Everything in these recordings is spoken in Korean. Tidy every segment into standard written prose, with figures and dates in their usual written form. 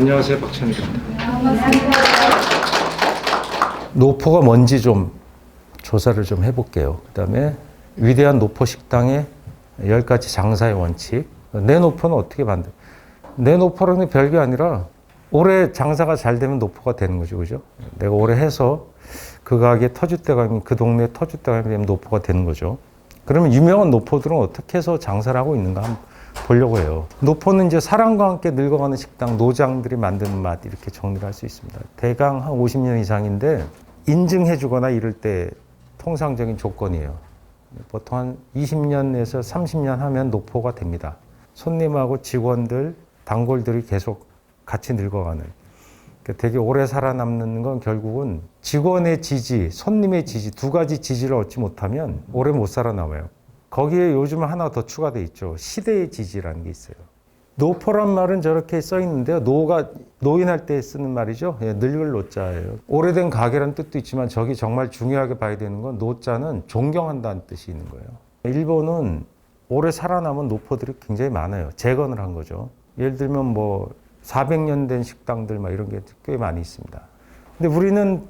안녕하세요, 박찬일입니다. 노포가 뭔지 좀 조사를 좀 해볼게요. 그 다음에 위대한 노포 식당의 10가지 장사의 원칙. 내 노포는 어떻게 만들? 내 노포라는 게 별게 아니라 올해 장사가 잘 되면 노포가 되는 거죠, 그죠? 내가 올해 해서 그 가게 터줏대감이 그 동네에 터줏대감이 되면 노포가 되는 거죠. 그러면 유명한 노포들은 어떻게 해서 장사를 하고 있는가 한번 보려고 해요. 노포는 이제 사랑과 함께 늙어가는 식당, 노장들이 만드는 맛 이렇게 정리를 할 수 있습니다. 대강 한 50년 이상인데 인증해주거나 이럴 때 통상적인 조건이에요. 보통 한 20년에서 30년 하면 노포가 됩니다. 손님하고 직원들, 단골들이 계속 같이 늙어가는. 되게 오래 살아남는 건 결국은 직원의 지지, 손님의 지지, 두 가지 지지를 얻지 못하면 오래 못 살아남아요. 거기에 요즘 하나 더 추가되어 있죠. 시대의 지지라는 게 있어요. 노포란 말은 저렇게 써 있는데요. 노가 노인할 때 쓰는 말이죠. 예, 늙을 노자예요. 오래된 가게라는 뜻도 있지만 저기 정말 중요하게 봐야 되는 건 노자는 존경한다는 뜻이 있는 거예요. 일본은 오래 살아남은 노포들이 굉장히 많아요. 재건을 한 거죠. 예를 들면 뭐 400년 된 식당들 막 이런 게 꽤 많이 있습니다. 근데 우리는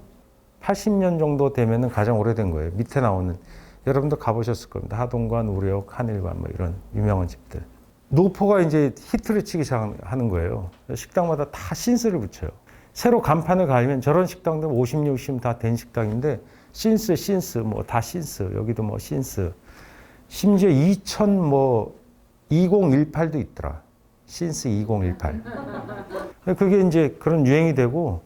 80년 정도 되면은 가장 오래된 거예요. 밑에 나오는 여러분도 가보셨을 겁니다. 하동관, 우려역, 한일관 뭐 이런 유명한 집들. 노포가 이제 히트를 치기 시작하는 거예요. 식당마다 다 신스를 붙여요. 새로 간판을 갈면 저런 식당들 50년, 60년 다 된 식당인데 신스 뭐 다 신스, 여기도 뭐 신스. 심지어 2018도 있더라. 신스 2018. 그게 이제 그런 유행이 되고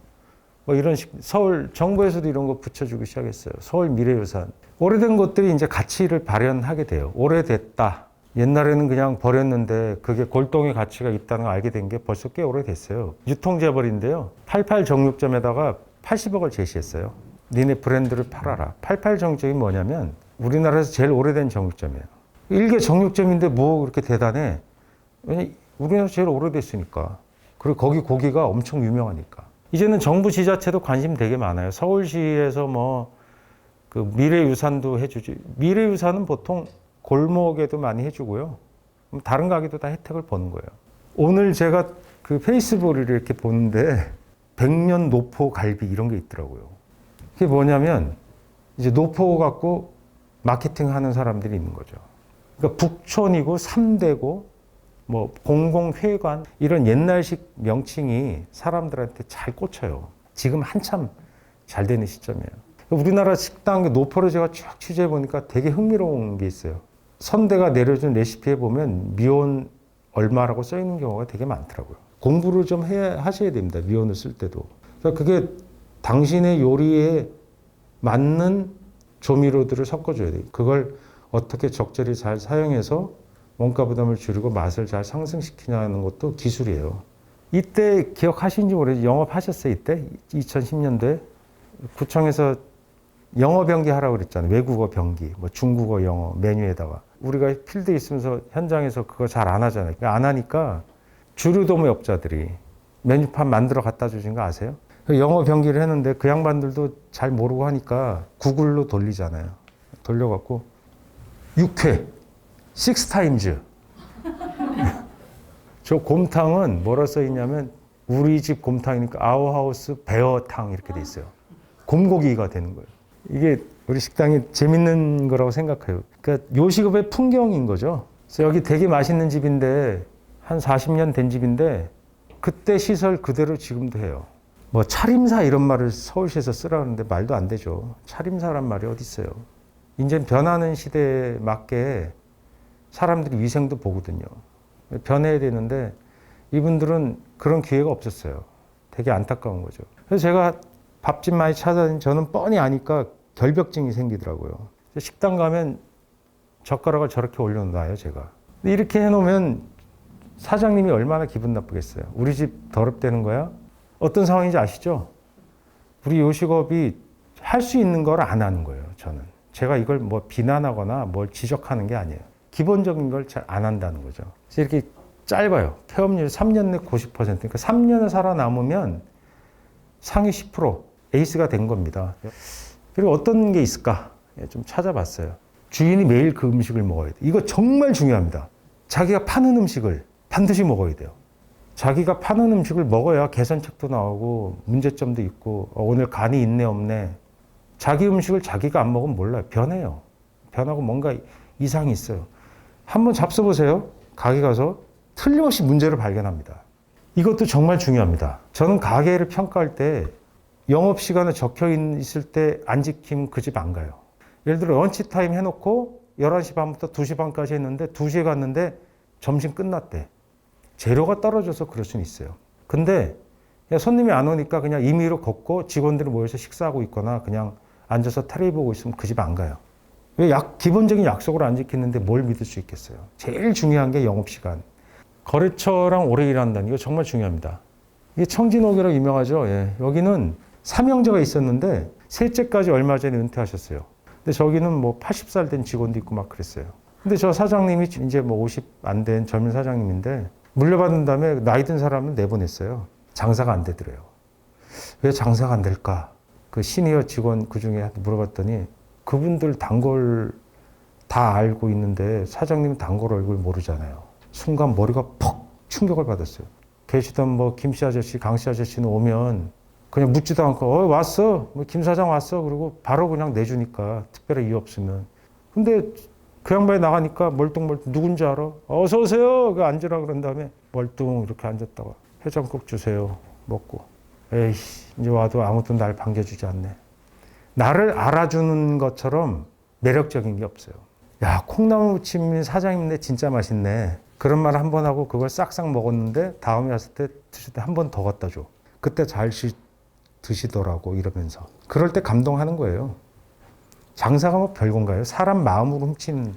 뭐 이런 서울 정부에서도 이런 거 붙여주기 시작했어요. 서울 미래유산. 오래된 것들이 이제 가치를 발현하게 돼요. 오래됐다. 옛날에는 그냥 버렸는데 그게 골동의 가치가 있다는 걸 알게 된 게 벌써 꽤 오래됐어요. 유통재벌인데요. 88 정육점에다가 80억을 제시했어요. 니네 브랜드를 팔아라. 88 정육점이 뭐냐면 우리나라에서 제일 오래된 정육점이에요. 일개 정육점인데 뭐 그렇게 대단해? 왜냐 우리나라에서 제일 오래됐으니까. 그리고 거기 고기가 엄청 유명하니까. 이제는 정부 지자체도 관심 되게 많아요. 서울시에서 뭐 그 미래유산도 해주지. 미래유산은 보통 골목에도 많이 해주고요. 다른 가게도 다 혜택을 보는 거예요. 오늘 제가 그 페이스북을 이렇게 보는데 100년 노포 갈비 이런 게 있더라고요. 그게 뭐냐면 이제 노포 갖고 마케팅 하는 사람들이 있는 거죠. 그러니까 북촌이고 3대고 뭐 공공회관 이런 옛날식 명칭이 사람들한테 잘 꽂혀요. 지금 한참 잘 되는 시점이에요. 우리나라 식당 노포를 제가 쭉 취재해 보니까 되게 흥미로운 게 있어요. 선대가 내려준 레시피에 보면 미온 얼마라고 써 있는 경우가 되게 많더라고요. 공부를 좀 하셔야 됩니다. 미온을 쓸 때도. 그러니까 그게 당신의 요리에 맞는 조미료들을 섞어줘야 돼요. 그걸 어떻게 적절히 잘 사용해서 원가 부담을 줄이고 맛을 잘 상승시키냐는 것도 기술이에요. 이때 기억하시는지 모르겠어요. 영업하셨어요, 이때? 2010년도에? 구청에서 영어 변기 하라고 그랬잖아요. 외국어 변기, 뭐 중국어, 영어 메뉴에다가. 우리가 필드에 있으면서 현장에서 그거 잘 안 하잖아요. 안 하니까 주류도무업자들이 메뉴판 만들어 갖다 주신 거 아세요? 영어 변기를 했는데 그 양반들도 잘 모르고 하니까 구글로 돌리잖아요. 돌려갖고 6회, 6타임즈. 저 곰탕은 뭐라 써있냐면 우리 집 곰탕이니까 아우하우스 베어탕 이렇게 돼 있어요. 곰고기가 되는 거예요. 이게 우리 식당이 재밌는 거라고 생각해요. 그러니까 요식업의 풍경인 거죠. 그래서 여기 되게 맛있는 집인데 한 40년 된 집인데 그때 시설 그대로 지금도 해요. 뭐 차림사 이런 말을 서울시에서 쓰라는데 말도 안 되죠. 차림사란 말이 어디 있어요. 이제 변하는 시대에 맞게 사람들이 위생도 보거든요. 변해야 되는데 이분들은 그런 기회가 없었어요. 되게 안타까운 거죠. 그래서 제가 밥집 많이 찾아다니는 저는 뻔히 아니까 결벽증이 생기더라고요. 식당 가면 젓가락을 저렇게 올려놔요, 제가. 근데 이렇게 해놓으면 사장님이 얼마나 기분 나쁘겠어요. 우리 집 더럽다는 거야? 어떤 상황인지 아시죠? 우리 요식업이 할 수 있는 걸 안 하는 거예요, 저는. 제가 이걸 뭐 비난하거나 뭘 지적하는 게 아니에요. 기본적인 걸 잘 안 한다는 거죠. 그래서 이렇게 짧아요. 폐업률 3년 내 90%. 그러니까 3년을 살아남으면 상위 10%. 에이스가 된 겁니다. 그리고 어떤 게 있을까? 좀 찾아봤어요. 주인이 매일 그 음식을 먹어야 돼. 이거 정말 중요합니다. 자기가 파는 음식을 반드시 먹어야 돼요. 자기가 파는 음식을 먹어야 개선책도 나오고 문제점도 있고 오늘 간이 있네 없네. 자기 음식을 자기가 안 먹으면 몰라요. 변해요. 변하고 뭔가 이상이 있어요. 한번 잡숴보세요. 가게 가서 틀림없이 문제를 발견합니다. 이것도 정말 중요합니다. 저는 가게를 평가할 때 영업시간에 적혀 있을 때 안 지키면 그 집 안 가요. 예를 들어 런치타임 해놓고 11시 반부터 2시 반까지 했는데 2시에 갔는데 점심 끝났대. 재료가 떨어져서 그럴 수는 있어요. 근데 손님이 안 오니까 그냥 임의로 걷고 직원들이 모여서 식사하고 있거나 그냥 앉아서 텔레비 보고 있으면 그 집 안 가요. 왜 기본적인 약속을 안 지키는데 뭘 믿을 수 있겠어요. 제일 중요한 게 영업시간. 거래처랑 오래 일한다는 이거 정말 중요합니다. 이게 청진호기로 유명하죠. 예. 여기는 삼형제가 있었는데 셋째까지 얼마 전에 은퇴하셨어요. 근데 저기는 뭐 80살 된 직원도 있고 막 그랬어요. 근데 저 사장님이 이제 뭐 50 안 된 젊은 사장님인데 물려받은 다음에 나이 든 사람은 내보냈어요. 장사가 안 되더래요. 왜 장사가 안 될까? 그 시니어 직원 그 중에 물어봤더니 그분들 단골 다 알고 있는데 사장님은 단골 얼굴 모르잖아요. 순간 머리가 퍽 충격을 받았어요. 계시던 뭐 김씨 아저씨, 강씨 아저씨는 오면 그냥 묻지도 않고 왔어. 뭐 김 사장 왔어. 그리고 바로 그냥 내주니까 특별한 이유 없으면. 근데 그 양반이 나가니까 멀뚱멀뚱 누군지 알아? 어서 오세요. 그 앉으라 그런 다음에 멀뚱 이렇게 앉았다가 해장국 주세요. 먹고. 에이씨 이제 와도 아무도 날 반겨주지 않네. 나를 알아주는 것처럼 매력적인 게 없어요. 야 콩나물 무침 사장님네 진짜 맛있네. 그런 말 한 번 하고 그걸 싹싹 먹었는데 다음에 왔을 때 드실 때 한 번 더 갖다 줘. 그때 잘 드시더라고 이러면서. 그럴 때 감동하는 거예요. 장사가 뭐 별건가요? 사람 마음으로 훔치는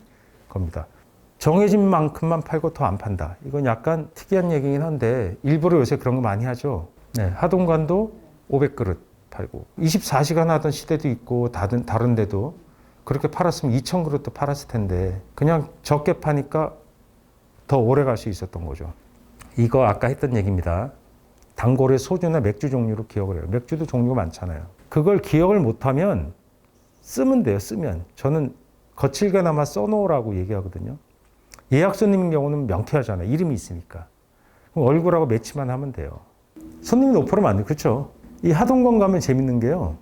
겁니다. 정해진 만큼만 팔고 더 안 판다. 이건 약간 특이한 얘기긴 한데 일부러 요새 그런 거 많이 하죠. 네, 하동관도 500그릇 팔고 24시간 하던 시대도 있고 다른 데도 그렇게 팔았으면 2,000그릇도 팔았을 텐데 그냥 적게 파니까 더 오래 갈 수 있었던 거죠. 이거 아까 했던 얘기입니다. 단골의 소주나 맥주 종류로 기억을 해요. 맥주도 종류가 많잖아요. 그걸 기억을 못하면 쓰면 돼요. 쓰면. 저는 거칠게나마 써놓으라고 얘기하거든요. 예약 손님인 경우는 명쾌하잖아요. 이름이 있으니까. 그럼 얼굴하고 매치만 하면 돼요. 손님이 높으면 안 돼요. 그렇죠? 이 하동관 가면 재밌는 게요.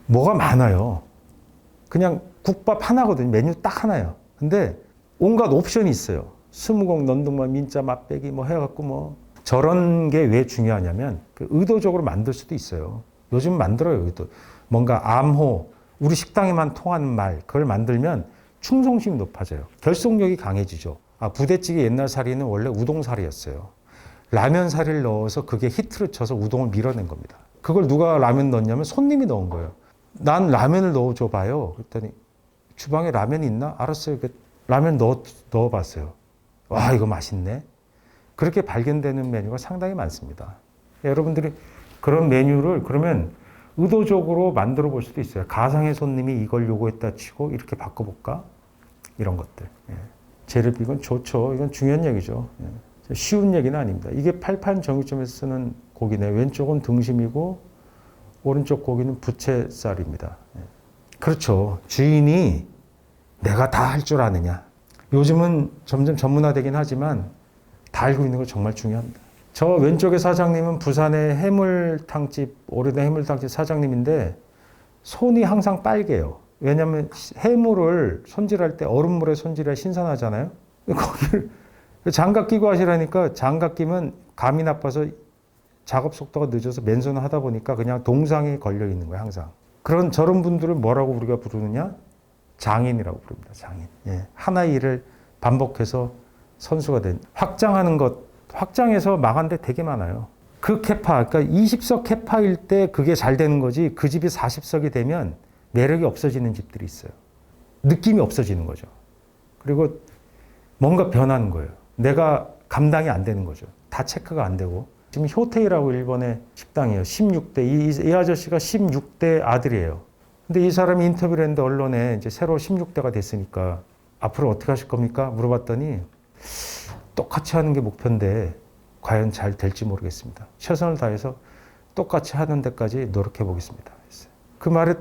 뭐가 많아요. 그냥 국밥 하나거든요. 메뉴 딱 하나예요. 근데 온갖 옵션이 있어요. 스무공, 논둥만, 민자, 맛배기 뭐 해갖고 뭐 저런 게 왜 중요하냐면 그 의도적으로 만들 수도 있어요. 요즘 만들어요. 뭔가 암호, 우리 식당에만 통하는 말 그걸 만들면 충성심이 높아져요. 결속력이 강해지죠. 부대찌개 옛날 사리는 원래 우동사리였어요. 라면 사리를 넣어서 그게 히트를 쳐서 우동을 밀어낸 겁니다. 그걸 누가 라면 넣었냐면 손님이 넣은 거예요. 난 라면을 넣어줘 봐요. 그랬더니 주방에 라면이 있나? 알았어요. 라면 넣어봤어요. 와 이거 맛있네. 그렇게 발견되는 메뉴가 상당히 많습니다. 여러분들이 그런 메뉴를 그러면 의도적으로 만들어 볼 수도 있어요. 가상의 손님이 이걸 요구했다 치고 이렇게 바꿔볼까? 이런 것들. 예. 재료비 이건 좋죠. 이건 중요한 얘기죠. 예. 쉬운 얘기는 아닙니다. 이게 팔판 정육점에서 쓰는 고기네. 왼쪽은 등심이고 오른쪽 고기는 부채살입니다. 예. 그렇죠. 주인이 내가 다 할 줄 아느냐. 요즘은 점점 전문화되긴 하지만 다 알고 있는 거 정말 중요합니다. 저 왼쪽의 사장님은 부산의 해물탕집, 오래된 해물탕집 사장님인데 손이 항상 빨개요. 왜냐하면 해물을 손질할 때 얼음물에 손질해야 신선하잖아요. 거기를 장갑 끼고 하시라니까 장갑 끼면 감이 나빠서 작업 속도가 늦어서 맨손을 하다 보니까 그냥 동상에 걸려 있는 거예요, 항상. 저런 분들을 뭐라고 우리가 부르느냐? 장인이라고 부릅니다, 장인. 예. 하나의 일을 반복해서 선수가 된. 확장하는 것, 확장해서 망한 데 되게 많아요. 그 캐파, 그러니까 20석 캐파일 때 그게 잘 되는 거지 그 집이 40석이 되면 매력이 없어지는 집들이 있어요. 느낌이 없어지는 거죠. 그리고 뭔가 변하는 거예요. 내가 감당이 안 되는 거죠. 다 체크가 안 되고. 지금 효테이라고 일본의 식당이에요. 16대. 이 아저씨가 16대 아들이에요. 근데 이 사람이 인터뷰를 했는데 언론에 이제 새로 16대가 됐으니까 앞으로 어떻게 하실 겁니까? 물어봤더니 똑같이 하는 게 목표인데 과연 잘 될지 모르겠습니다. 최선을 다해서 똑같이 하는 데까지 노력해 보겠습니다. 그 말의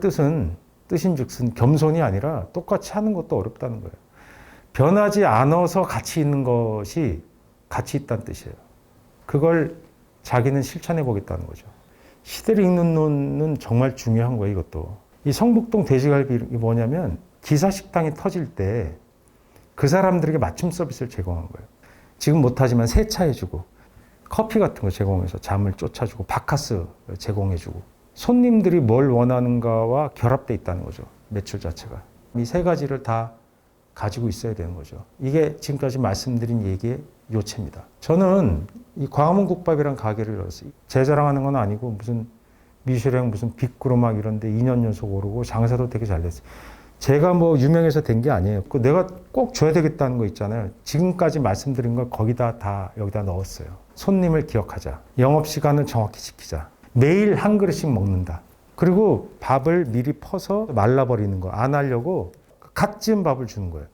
뜻인즉슨 겸손이 아니라 똑같이 하는 것도 어렵다는 거예요. 변하지 않아서 가치 있는 것이 가치 있다는 뜻이에요. 그걸 자기는 실천해 보겠다는 거죠. 시대를 읽는 눈은 정말 중요한 거예요, 이것도. 이 성북동 돼지갈비 뭐냐면 기사식당이 터질 때 그 사람들에게 맞춤 서비스를 제공한 거예요. 지금 못하지만 세차해주고 커피 같은 거 제공해서 잠을 쫓아주고 바카스 제공해주고 손님들이 뭘 원하는가와 결합돼 있다는 거죠. 매출 자체가. 이 세 가지를 다 가지고 있어야 되는 거죠. 이게 지금까지 말씀드린 얘기의 요체입니다. 저는 이 광화문 국밥이란 가게를 열었어요. 제 자랑하는 건 아니고 무슨 미슐랭 무슨 빅그로 막 이런데 2년 연속 오르고 장사도 되게 잘 됐어요. 제가 뭐 유명해서 된 게 아니에요. 그 내가 꼭 줘야 되겠다는 거 있잖아요. 지금까지 말씀드린 걸 거기다 다 여기다 넣었어요. 손님을 기억하자. 영업시간을 정확히 지키자. 매일 한 그릇씩 먹는다. 그리고 밥을 미리 퍼서 말라버리는 거 안 하려고 갓 지은 밥을 주는 거예요.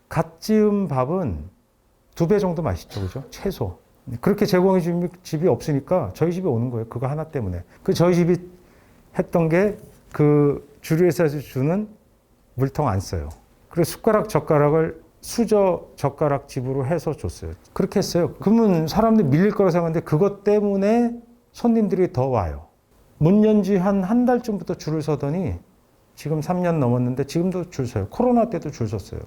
갓 지은 밥은 2배 정도 맛있죠. 그죠? 최소. 그렇게 제공해 주는 집이 없으니까 저희 집에 오는 거예요. 그거 하나 때문에. 그 저희 집이 했던 게 그 주류회사에서 주는 물통 안 써요. 그리고 숟가락 젓가락을 수저 젓가락 집으로 해서 줬어요. 그렇게 했어요. 그러면 사람들이 밀릴 거라 생각하는데 그것 때문에 손님들이 더 와요. 문 연 지 한 달쯤부터 줄을 서더니 지금 3년 넘었는데 지금도 줄 서요. 코로나 때도 줄 섰어요.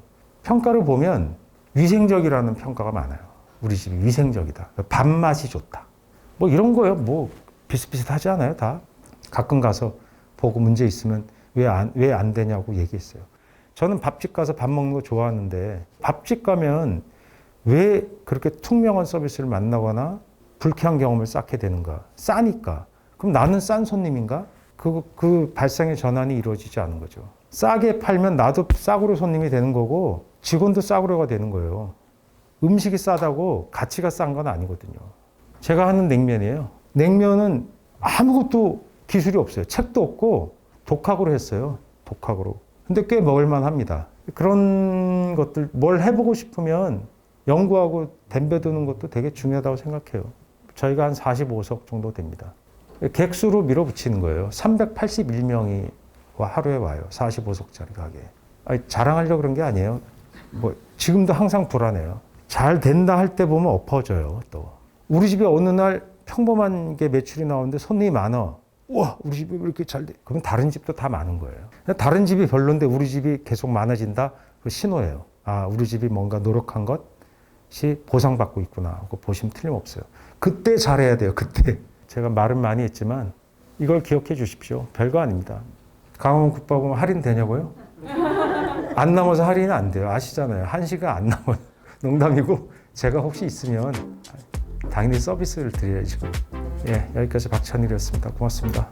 평가를 보면 위생적이라는 평가가 많아요. 우리 집이 위생적이다. 밥맛이 좋다. 뭐 이런 거예요. 뭐 비슷비슷하지 않아요? 다. 가끔 가서 보고 문제 있으면 왜 안 되냐고 얘기했어요. 저는 밥집 가서 밥 먹는 거 좋아하는데 밥집 가면 왜 그렇게 투명한 서비스를 만나거나 불쾌한 경험을 쌓게 되는가? 싸니까. 그럼 나는 싼 손님인가? 그 발상의 전환이 이루어지지 않은 거죠. 싸게 팔면 나도 싸구려 손님이 되는 거고 직원도 싸구려가 되는 거예요. 음식이 싸다고 가치가 싼 건 아니거든요. 제가 하는 냉면이에요. 냉면은 아무것도 기술이 없어요. 책도 없고 독학으로 했어요. 독학으로. 근데 꽤 먹을만 합니다. 그런 것들 뭘 해보고 싶으면 연구하고 덤벼드는 것도 되게 중요하다고 생각해요. 저희가 한 45석 정도 됩니다. 객수로 밀어붙이는 거예요. 381명이 하루에 와요. 45석짜리 가게. 아니, 자랑하려고 그런 게 아니에요. 뭐 지금도 항상 불안해요. 잘 된다 할 때 보면 엎어져요. 또 우리 집에 어느 날 평범한 게 매출이 나오는데 손님이 많아. 와, 우리 집이 왜 이렇게 잘 돼? 그럼 다른 집도 다 많은 거예요. 다른 집이 별론데 우리 집이 계속 많아진다? 그 신호예요. 아, 우리 집이 뭔가 노력한 것이 보상받고 있구나. 그거 보시면 틀림없어요. 그때 잘해야 돼요. 그때. 제가 말은 많이 했지만 이걸 기억해 주십시오. 별거 아닙니다. 강화문 국밥은 할인 되냐고요? 안 남아서 할인은 안 돼요. 아시잖아요. 1시간 안 남아요. 농담이고 제가 혹시 있으면 당연히 서비스를 드려야죠. 예, 여기까지 박찬일이었습니다. 고맙습니다.